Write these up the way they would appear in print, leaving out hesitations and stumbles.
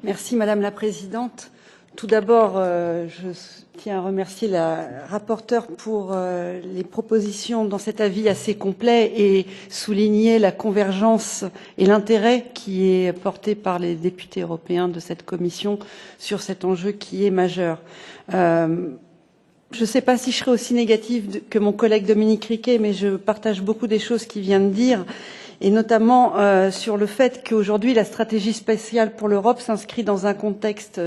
Merci Madame la Présidente. Tout d'abord, je tiens à remercier la rapporteure pour les propositions dans cet avis assez complet et souligner la convergence et l'intérêt qui est porté par les députés européens de cette commission sur cet enjeu qui est majeur. Je ne sais pas si je serai aussi négative que mon collègue Dominique Riquet, mais je partage beaucoup des choses qu'il vient de dire, et notamment sur le fait qu'aujourd'hui, la stratégie spatiale pour l'Europe s'inscrit dans un contexte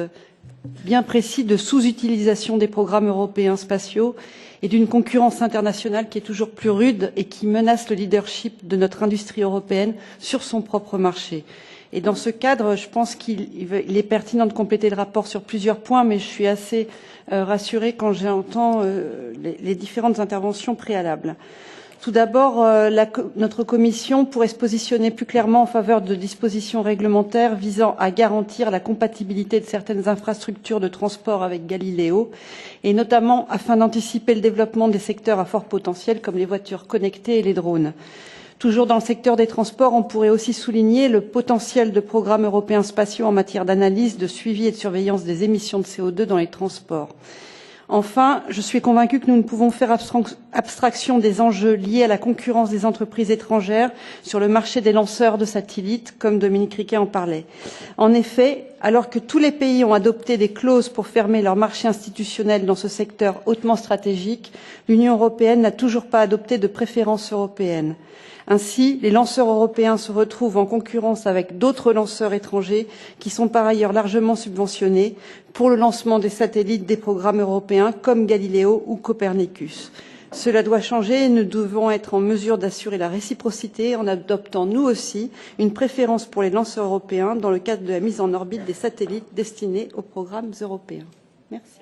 bien précis de sous-utilisation des programmes européens spatiaux et d'une concurrence internationale qui est toujours plus rude et qui menace le leadership de notre industrie européenne sur son propre marché. Et dans ce cadre, je pense qu'il est pertinent de compléter le rapport sur plusieurs points, mais je suis assez rassurée quand j'entends les différentes interventions préalables. Tout d'abord, notre commission pourrait se positionner plus clairement en faveur de dispositions réglementaires visant à garantir la compatibilité de certaines infrastructures de transport avec Galileo, et notamment afin d'anticiper le développement des secteurs à fort potentiel comme les voitures connectées et les drones. Toujours dans le secteur des transports, on pourrait aussi souligner le potentiel de programmes européens spatiaux en matière d'analyse, de suivi et de surveillance des émissions de CO2 dans les transports. Enfin, je suis convaincue que nous ne pouvons faire abstraction des enjeux liés à la concurrence des entreprises étrangères sur le marché des lanceurs de satellites, comme Dominique Riquet en parlait. En effet, alors que tous les pays ont adopté des clauses pour fermer leur marché institutionnel dans ce secteur hautement stratégique, l'Union européenne n'a toujours pas adopté de préférences européennes. Ainsi, les lanceurs européens se retrouvent en concurrence avec d'autres lanceurs étrangers qui sont par ailleurs largement subventionnés pour le lancement des satellites des programmes européens comme Galileo ou Copernicus. Cela doit changer et nous devons être en mesure d'assurer la réciprocité en adoptant, nous aussi, une préférence pour les lanceurs européens dans le cadre de la mise en orbite des satellites destinés aux programmes européens. Merci.